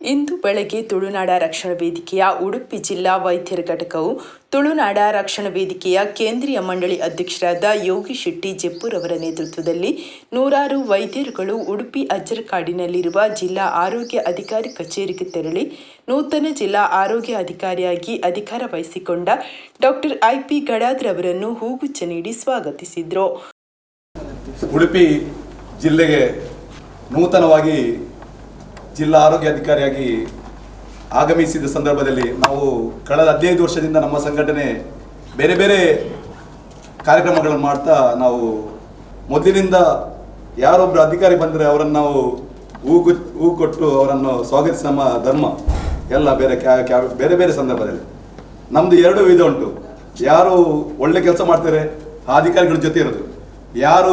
ಇಂದು ಬೆಳಗ್ಗೆ ತುಳುನಾಡ ರಕ್ಷಣಾ ವೇದಿಕೆಯ ಉಡುಪಿ ಜಿಲ್ಲಾ ವೈದ್ಯರ ಘಟಕವು ತುಳುನಾಡ ರಕ್ಷಣಾ ವೇದಿಕೆಯ ಕೇಂದ್ರೀಯ ಮಂಡಳಿ ಅಧ್ಯಕ್ಷರಾದ ಯೋಗಿ ಶೆಟ್ಟಿ ಜೆಪ್ಪೂರ್ ಅವರ ನೇತೃತ್ವದಲ್ಲಿ ನೂರಾರು ವೈದ್ಯರುಗಳು ಉಡುಪಿ ಅಜ್ಜರಕಾಡಿನಲ್ಲಿರುವ ಜಿಲ್ಲಾ ಆರೋಗ್ಯ ಅಧಿಕಾರಿ ಕಚೇರಿಗೆ ತೆರಳಿ ನೂತನ ಜಿಲ್ಲಾ ಆರೋಗ್ಯ ಅಧಿಕಾರಿಯಾಗಿ ಅಧಿಕಾರ ವಹಿಸಿಕೊಂಡ ಡಾಕ್ಟರ್ ಐಪಿ ಗಡಾದ್ರ ಅವರನ್ನು ಹೂಗುಚ್ಛ ನೀಡಿ ಸ್ವಾಗತಿಸಿದರು. ಉಡುಪಿ ಜಿಲ್ಲೆಗೆ ನೂತನವಾಗಿ ಜಿಲ್ಲಾ ಆರೋಗ್ಯ ಅಧಿಕಾರಿಯಾಗಿ ಆಗಮಿಸಿದ ಸಂದರ್ಭದಲ್ಲಿ ನಾವು ಕಳೆದ 15 ವರ್ಷದಿಂದ ನಮ್ಮ ಸಂಘಟನೆ ಬೇರೆ ಬೇರೆ ಕಾರ್ಯಕ್ರಮಗಳನ್ನು ಮಾಡ್ತಾ ನಾವು ಮೊದಲಿನಿಂದ ಯಾರೊಬ್ಬರು ಅಧಿಕಾರಿ ಬಂದರೆ ಅವರನ್ನು ನಾವು ಹೂ ಕೊಟ್ಟು ಅವರನ್ನು ಸ್ವಾಗತಿಸಿ ನಮ್ಮ ಧರ್ಮ ಎಲ್ಲ ಬೇರೆ ಬೇರೆ ಸಂದರ್ಭದಲ್ಲಿ ನಮ್ಮದು 2 ವಿಧ ಉಂಟು. ಯಾರು ಒಳ್ಳೆ ಕೆಲಸ ಮಾಡ್ತಾರೆ ಆ ಅಧಿಕಾರಿಗಳ ಜೊತೆ ಇರೋದು, ಯಾರು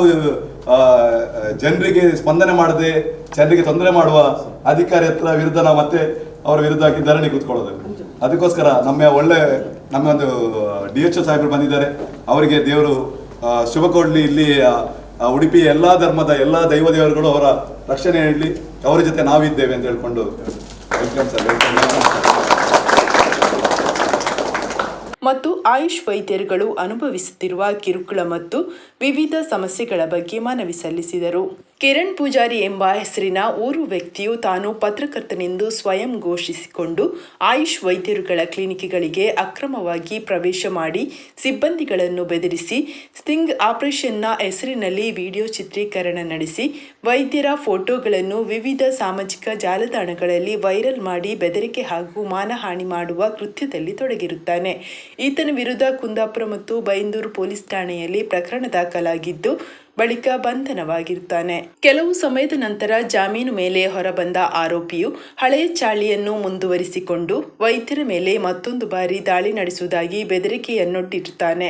ಜನರಿಗೆ ಸ್ಪಂದನೆ ಮಾಡದೆ ಜನರಿಗೆ ತೊಂದರೆ ಮಾಡುವ ಅಧಿಕಾರಿ ಹತ್ರ ವಿರುದ್ಧ ನಾವು ಮತ್ತೆ ಅವರ ವಿರುದ್ಧ ಹಾಕಿ ಧರಣಿ ಕೂತ್ಕೊಳ್ಳೋದು. ಅದಕ್ಕೋಸ್ಕರ ನಮ್ಮ ಒಂದು DHO ಸಾಹೇಬರು ಬಂದಿದ್ದಾರೆ, ಅವರಿಗೆ ದೇವರು ಶುಭ ಕೊಡಲಿ. ಇಲ್ಲಿ ಉಡುಪಿ ಎಲ್ಲ ಧರ್ಮದ ಎಲ್ಲ ದೈವ ದೇವರುಗಳು ಅವರ ರಕ್ಷಣೆ ನೀಡಲಿ, ಅವರ ಜೊತೆ ನಾವಿದ್ದೇವೆ ಅಂತ ಹೇಳ್ಕೊಂಡು ವೆಲ್ಕಮ್ ಸರ್. ಮತ್ತು ಆಯುಷ್ ವೈದ್ಯರುಗಳು ಅನುಭವಿಸುತ್ತಿರುವ ಕಿರುಕುಳ ಮತ್ತು ವಿವಿಧ ಸಮಸ್ಯೆಗಳ ಬಗ್ಗೆ ಮನವಿ ಸಲ್ಲಿಸಿದರು. ಕಿರಣ್ ಪೂಜಾರಿ ಎಂಬ ಹೆಸರಿನ ಓರ್ವ ವ್ಯಕ್ತಿಯು ತಾನು ಪತ್ರಕರ್ತನೆಂದು ಸ್ವಯಂ ಘೋಷಿಸಿಕೊಂಡು ಆಯುಷ್ ವೈದ್ಯರುಗಳ ಕ್ಲಿನಿಕ್ಗಳಿಗೆ ಅಕ್ರಮವಾಗಿ ಪ್ರವೇಶ ಮಾಡಿ ಸಿಬ್ಬಂದಿಗಳನ್ನು ಬೆದರಿಸಿ ಸ್ಟಿಂಗ್ ಆಪರೇಷನ್ನ ಹೆಸರಿನಲ್ಲಿ ವಿಡಿಯೋ ಚಿತ್ರೀಕರಣ ನಡೆಸಿ ವೈದ್ಯರ ಫೋಟೋಗಳನ್ನು ವಿವಿಧ ಸಾಮಾಜಿಕ ಜಾಲತಾಣಗಳಲ್ಲಿ ವೈರಲ್ ಮಾಡಿ ಬೆದರಿಕೆ ಹಾಗೂ ಮಾನಹಾನಿ ಮಾಡುವ ಕೃತ್ಯದಲ್ಲಿ ತೊಡಗಿರುತ್ತಾನೆ. ಈತನ ವಿರುದ್ಧ ಕುಂದಾಪುರ ಮತ್ತು ಬೈಂದೂರು ಪೊಲೀಸ್ ಠಾಣೆಯಲ್ಲಿ ಪ್ರಕರಣ ದಾಖಲಾಗಿದ್ದು ಬಳಿಕ ಬಂಧನವಾಗಿರುತ್ತಾನೆ. ಕೆಲವು ಸಮಯದ ನಂತರ ಜಾಮೀನು ಮೇಲೆ ಹೊರಬಂದ ಆರೋಪಿಯು ಹಳೆಯ ಚಾಳಿಯನ್ನು ಮುಂದುವರಿಸಿಕೊಂಡು ವೈದ್ಯರ ಮೇಲೆ ಮತ್ತೊಂದು ಬಾರಿ ದಾಳಿ ನಡೆಸುವುದಾಗಿ ಬೆದರಿಕೆಯನ್ನೊಡ್ಡಿರುತ್ತಾನೆ.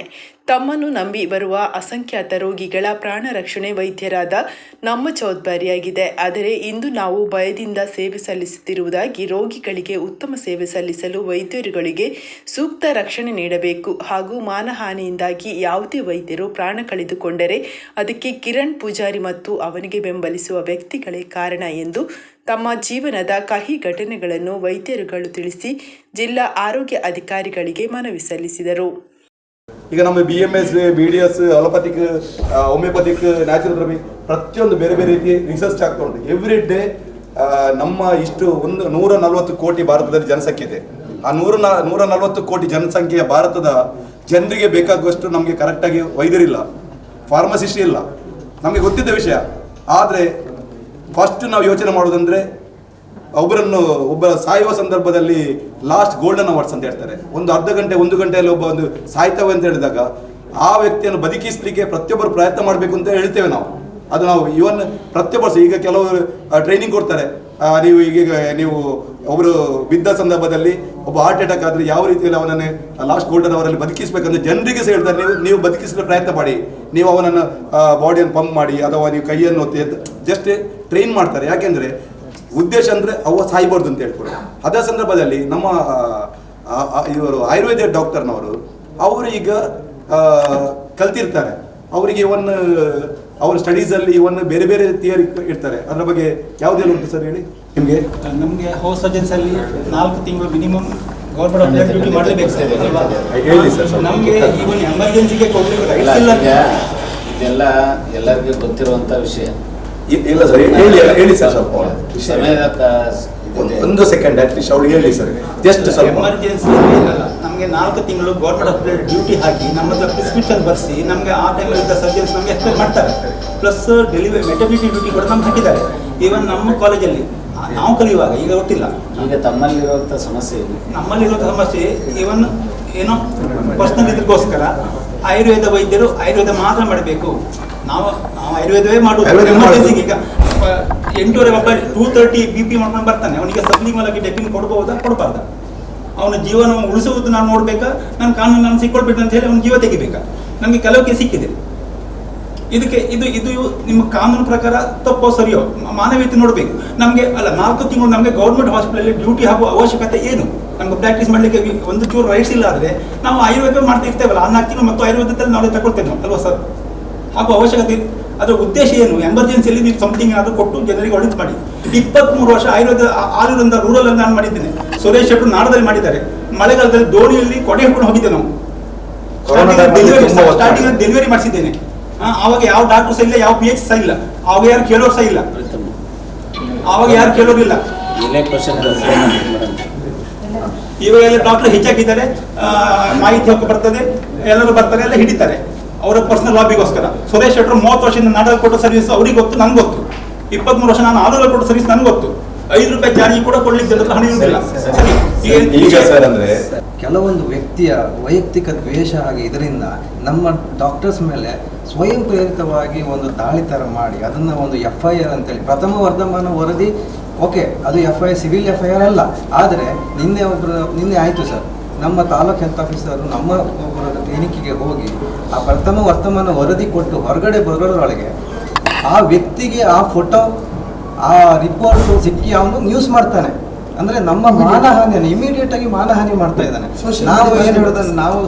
ತಮ್ಮನ್ನು ನಂಬಿ ಬರುವ ಅಸಂಖ್ಯಾತ ರೋಗಿಗಳ ಪ್ರಾಣ ರಕ್ಷಣೆ ವೈದ್ಯರಾದ ನಮ್ಮ ಜವಾಬ್ದಾರಿಯಾಗಿದೆ. ಆದರೆ ಇಂದು ನಾವು ಭಯದಿಂದ ಸೇವೆ ಸಲ್ಲಿಸುತ್ತಿರುವುದಾಗಿ ರೋಗಿಗಳಿಗೆ ಉತ್ತಮ ಸೇವೆ ಸಲ್ಲಿಸಲು ವೈದ್ಯರುಗಳಿಗೆ ಸೂಕ್ತ ರಕ್ಷಣೆ ನೀಡಬೇಕು ಹಾಗೂ ಮಾನಹಾನಿಯಿಂದಾಗಿ ಯಾವುದೇ ವೈದ್ಯರು ಪ್ರಾಣ ಕಳೆದುಕೊಂಡರೆ ಅದಕ್ಕೆ ಕಿರಣ್ ಪೂಜಾರಿ ಮತ್ತು ಅವನಿಗೆ ಬೆಂಬಲಿಸುವ ವ್ಯಕ್ತಿಗಳೇ ಕಾರಣ ಎಂದು ತಮ್ಮ ಜೀವನದ ಕಹಿ ಘಟನೆಗಳನ್ನು ವೈದ್ಯರುಗಳು ತಿಳಿಸಿ ಜಿಲ್ಲಾ ಆರೋಗ್ಯ ಅಧಿಕಾರಿಗಳಿಗೆ ಮನವಿ ಸಲ್ಲಿಸಿದರು. ಈಗ ನಮ್ಮ BMS, BDS, allopathic, homeopathic, naturopathy ಪ್ರತಿಯೊಂದು ಬೇರೆ ಬೇರೆ ರೀತಿ ರಿಸರ್ಚ್ ಆಗ್ತಾ ಉಂಟು. ಎವ್ರಿ ಡೇ ನಮ್ಮ ಇಷ್ಟು 140 ಕೋಟಿ ಭಾರತದಲ್ಲಿ ಜನಸಂಖ್ಯೆ ಇದೆ. ಆ 140 ಕೋಟಿ ಜನಸಂಖ್ಯೆಯ ಭಾರತದ ಜನರಿಗೆ ಬೇಕಾಗುವಷ್ಟು ನಮಗೆ ಕರೆಕ್ಟಾಗಿ ವೈದ್ಯರಿಲ್ಲ, ಫಾರ್ಮಸಿಸ್ಟ್ ಇಲ್ಲ, ನಮಗೆ ಗೊತ್ತಿದ್ದ ವಿಷಯ. ಆದರೆ ಫಸ್ಟ್ ನಾವು ಯೋಚನೆ ಮಾಡೋದಂದರೆ ಒಬ್ಬರ ಸಾಯುವ ಸಂದರ್ಭದಲ್ಲಿ ಲಾಸ್ಟ್ ಗೋಲ್ಡನ್ ಅವರ್ಸ್ ಅಂತ ಹೇಳ್ತಾರೆ. ಒಂದು ಅರ್ಧ ಗಂಟೆ 1 ಗಂಟೆಯಲ್ಲಿ ಒಂದು ಸಾಯ್ತವೆ ಅಂತ ಹೇಳಿದಾಗ ಆ ವ್ಯಕ್ತಿಯನ್ನು ಬದುಕಿಸಲಿಕ್ಕೆ ಪ್ರತಿಯೊಬ್ಬರು ಪ್ರಯತ್ನ ಮಾಡಬೇಕು ಅಂತ ಹೇಳ್ತೇವೆ ನಾವು. ಅದು ನಾವು ಇವನ್ ಪ್ರತಿಯೊಬ್ಬರು ಈಗ ಕೆಲವರು ಟ್ರೈನಿಂಗ್ ಕೊಡ್ತಾರೆ. ನೀವು ಒಬ್ಬರು ಬಿದ್ದ ಸಂದರ್ಭದಲ್ಲಿ ಒಬ್ಬ ಹಾರ್ಟ್ ಅಟ್ಯಾಕ್ ಆದರೆ ಯಾವ ರೀತಿಯಲ್ಲಿ ಅವನನ್ನು ಲಾಸ್ಟ್ ಗೋಲ್ಡನ್ ಅವರಲ್ಲಿ ಬದುಕಿಸಬೇಕಂದ್ರೆ ಜನರಿಗೆ ಸಹ ಹೇಳ್ತಾರೆ, ನೀವು ಬದುಕಿಸಲು ಪ್ರಯತ್ನ ಮಾಡಿ, ನೀವು ಅವನನ್ನು ಬಾಡಿಯನ್ನು ಪಂಪ್ ಮಾಡಿ ಅಥವಾ ನೀವು ಕೈಯನ್ನು ಒತ್ತಿ ಜಸ್ಟ್ ಟ್ರೈನ್ ಮಾಡ್ತಾರೆ. ಯಾಕೆಂದರೆ ಉದ್ದೇಶ ಅಂದರೆ ಅವ ಸಾಯ್ಬಾರ್ದು ಅಂತ ಹೇಳ್ಕೊಡು. ಅದೇ ಸಂದರ್ಭದಲ್ಲಿ ನಮ್ಮ ಇವರು ಆಯುರ್ವೇದ ಡಾಕ್ಟರ್ನವರು ಅವರು ಈಗ ಕಲ್ತಿರ್ತಾರೆ. ಅವರಿಗೆ ಅವ್ರ ಸ್ಟಡೀಸಲ್ಲಿ ಬೇರೆ ಬೇರೆ ಥಿಯರಿ ಇರ್ತಾರೆ. ಅದರ ಬಗ್ಗೆ ಯಾವುದೆಲ್ಲ ಉಂಟು ಸರ್ ಹೇಳಿ ನಿಮಗೆ? ನಮಗೆ ಹೌಸ್ ಸರ್ಜನ್ಸಲ್ಲಿ 4 ತಿಂಗಳು ಮಿನಿಮಮ್ ಗೌರ್ಮೆಂಟ್ ಡ್ಯೂಟಿ ಮಾಡಲೇಬೇಕು ಸರ್. ಹೇಳಿ ಸರ್. ನಮಗೆ ಇವನ್ ಎಮರ್ಜೆನ್ಸಿಗೆ ಕೊಡಲಿಕ್ಕೆ ರೈಟ್ಸ್ ಇಲ್ಲ. ಇದೆಲ್ಲ ಎಲ್ಲರಿಗೂ ಗೊತ್ತಿರುವಂಥ ವಿಷಯ ಇಲ್ಲ ಸರ್, ಹೇಳಿ ಸರ್ ಸ್ವಲ್ಪ ಒಂದು ಸೆಕೆಂಡ್ ಅಟ್ಲೀಸ್ಟ್ ಅವ್ರು ಹೇಳಿ ಸರ್. ಜಸ್ಟ್ ಸ್ವಲ್ಪ ಎಮರ್ಜೆನ್ಸಿ ನಮಗೆ 4 ತಿಂಗಳು ಗೌರ್ಮೆಂಟ್ ಹಾಸ್ಪಿಟಲ್ ಡ್ಯೂಟಿ ಹಾಕಿ ನಮ್ಮ ಹತ್ರ ಪ್ರಿಸ್ಕ್ರಿಪ್ಷನ್ ಬರೆಸಿ ನಮಗೆ ಆ ಟೈಮಲ್ಲಿ ಇದ್ದ ಸರ್ಜನ್ಸ್ ನಮಗೆ ಎಕ್ಸ್ಪ್ಲೇನ್ ಮಾಡ್ತಾರೆ. ಪ್ಲಸ್ ಡೆಲಿವರಿ ಮೆಟರ್ನಿಟಿ ಡ್ಯೂಟಿ ಕೂಡ ನಮ್ಗೆ ಹಾಕಿದ್ದಾರೆ. ಈವನ್ ನಮ್ಮ ಕಾಲೇಜಲ್ಲಿ ನಾವು ಕಲಿಯುವಾಗ ಈಗ ಗೊತ್ತಿಲ್ಲ. ಈಗ ತಮ್ಮಲ್ಲಿರುವಂಥ ಸಮಸ್ಯೆ ಈವನ್ ಏನೋ ಪರ್ಸನಲ್ ಇದಕ್ಕೋಸ್ಕರ ಆಯುರ್ವೇದ ವೈದ್ಯರು ಆಯುರ್ವೇದ ಮಾತ್ರ ಮಾಡಬೇಕು. ನಾವು ಆಯುರ್ವೇದವೇ ಮಾಡುವುದು. ಎಮರ್ಜೆನ್ಸಿಗೆ ಈಗ 8:30 ಒಬ್ಬ 230 BP ಮಾಡ್ಕೊಂಡು ಬರ್ತಾನೆ, ಅವನಿಗೆ ಸಬ್ಲಿಂಗಲ್ ಡೆಪಿನ್ ಕೊಡ್ಬೋದಾ ಕೊಡಬಾರ್ದ? ಅವನ ಜೀವನ ಉಳಿಸುವುದು ನಾನು ನೋಡ್ಬೇಕಾ, ನಾನು ಕಾನೂನು ಸಿಕ್ಕೊಳ್ಬೇಕು ಅಂತ ಹೇಳಿ ಅವನ ಜೀವ ತೆಗಿಬೇಕಾ? ನಮಗೆ ಕೆಲವಕ್ಕೆ ಸಿಕ್ಕಿದೆ. ಇದಕ್ಕೆ ಇದು ನಿಮ್ಮ ಕಾನೂನು ಪ್ರಕಾರ ತಪ್ಪೋ ಸರಿಯೋ ಮಾನವೀಯತೆ ನೋಡಬೇಕು. ನಮಗೆ 4 ತಿಂಗಳು ನಮಗೆ ಗೌರ್ಮೆಂಟ್ ಹಾಸ್ಪಿಟಲಲ್ಲಿ ಡ್ಯೂಟಿ ಆಗುವ ಅವಶ್ಯಕತೆ ಏನು? ನಮ್ಗೆ ಪ್ರಾಕ್ಟೀಸ್ ಮಾಡಲಿಕ್ಕೆ ಒಂದು ಚೂರು ರೈಟ್ಸ್ ಇಲ್ಲ. ಆದರೆ ನಾವು ಆಯುರ್ವೇದ ಮಾಡ್ತಾ ಇರ್ತೇವಲ್ಲ, ಆ 4 ತಿಂಗಳು ಮತ್ತು ಆಯುರ್ವೇದದಲ್ಲಿ ನಾವು ತಗೊಳ್ತೇವೆ ಅಲ್ವಾ ಸರ್? ಹಾಗೂ ಅವಶ್ಯಕತೆ ಅದರ ಉದ್ದೇಶ ಏನು? ಎಮರ್ಜೆನ್ಸಿಯಲ್ಲಿ ನೀವು ಸಮಥಿಂಗ್ ಏನಾದರೂ ಕೊಟ್ಟು ಜನರಿಗೆ ಒಳಿತು ಮಾಡಿ. 23 ವರ್ಷ ಆಯುರ್ವೇದ ಆಲೂರಿಂದ ರೂರಲ್ ಅಲ್ಲಿ ನಾನು ಮಾಡಿದ್ದೇನೆ. ಸುರೇಶ್ ಶೆಟ್ಟರು ನಾಡದಲ್ಲಿ ಮಾಡಿದ್ದಾರೆ. ಮಳೆಗಾಲದಲ್ಲಿ ದೋಣಿಯಲ್ಲಿ ಕೊಡೆ ಹಿಡ್ಕೊಂಡು ಹೋಗಿದ್ದೆ ನಾವು. ಸ್ಟಾರ್ಟಿಂಗ್ ಡೆಲಿವರಿ ಮಾಡಿಸಿದ್ದೇನೆ. ಆವಾಗ ಯಾವ ಡಾಕ್ಟರ್ ಸಹ ಇಲ್ಲ, ಯಾವ PH ಸಹ ಇಲ್ಲ, ಆವಾಗ ಯಾರು ಕೇಳೋರು ಸಹ ಇಲ್ಲ, ಆವಾಗ ಯಾರು ಕೇಳೋರಿಲ್ಲ. ಇವಾಗ ಎಲ್ಲ ಡಾಕ್ಟರ್ ಹೆಚ್ಚಾಗಿದ್ದಾರೆ, ಮಾಹಿತಿ ಹಕ್ಕು ಬರ್ತದೆ, ಎಲ್ಲರೂ ಬರ್ತಾರೆ, ಎಲ್ಲ ಹಿಡಿತಾರೆ ಅವರ ಪರ್ಸನಲ್ ಲಾಬಿಗೋಸ್ಕರ. ಸುರೇಶ್ ಶೆಟ್ಟರು 30 ವರ್ಷದಿಂದ ನಾಡಲ್ಲಿ ಕೊಟ್ಟ ಸರ್ವಿಸ್ ಅವ್ರಿಗೆ ಗೊತ್ತು, ನನ್ಗೆ ಗೊತ್ತು. 23 ವರ್ಷ ನಾನು ಆಲೂರಲ್ಲಿ ಕೊಟ್ಟ ಸರ್ವಿಸ್ ನನಗೆ ಗೊತ್ತು. 5 ರೂಪಾಯಿ ಚಾರ್ಜ್ ಕೂಡ ಕೊಡ್ಲಿಕ್ಕೆ ಜನರ ಹಣ ಇರುವುದಿಲ್ಲ. ಈಗ ಸರ್ ಅಂದ್ರೆ ಕೆಲವೊಂದು ವ್ಯಕ್ತಿಯ ವೈಯಕ್ತಿಕ ದ್ವೇಷ ಆಗಿ ಇದರಿಂದ ನಮ್ಮ ಡಾಕ್ಟರ್ಸ್ ಮೇಲೆ ಸ್ವಯಂ ಪ್ರೇರಿತವಾಗಿ ಒಂದು ದಾಳಿ ಥರ ಮಾಡಿ ಅದನ್ನು ಒಂದು FIR ಅಂತೇಳಿ ಪ್ರಥಮ ವರ್ಧಮಾನ ವರದಿ, ಓಕೆ ಅದು FIR ಸಿವಿಲ್ FIR ಅಲ್ಲ. ಆದರೆ ನಿನ್ನೆ ಆಯಿತು ಸರ್, ನಮ್ಮ ತಾಲೂಕು ಹೆಲ್ತ್ ಆಫೀಸರು ನಮ್ಮ ಒಬ್ಬರ ಕ್ಲಿನಿಕ್ಕಿಗೆ ಹೋಗಿ ಆ ಪ್ರಥಮ ವರ್ತಮಾನ ವರದಿ ಕೊಟ್ಟು ಹೊರಗಡೆ ಬರೋದ್ರೊಳಗೆ ಆ ವ್ಯಕ್ತಿಗೆ ಆ ಫೋಟೋ ಆ ರಿಪೋರ್ಟ್ ಸಿಕ್ಕಿ ಅವನು ನ್ಯೂಸ್ ಮಾಡ್ತಾನೆ. ಅಂದರೆ ನಮ್ಮ ಮಾನಹಾನಿಯನ್ನು ಇಮಿಡಿಯೇಟ್ ಆಗಿ ಮಾನಹಾನಿ ಮಾಡ್ತಾ ಇದ್ದಾನೆ. ನಾವು ಏನು ಹೇಳಿದ್ರೆ ನಾವು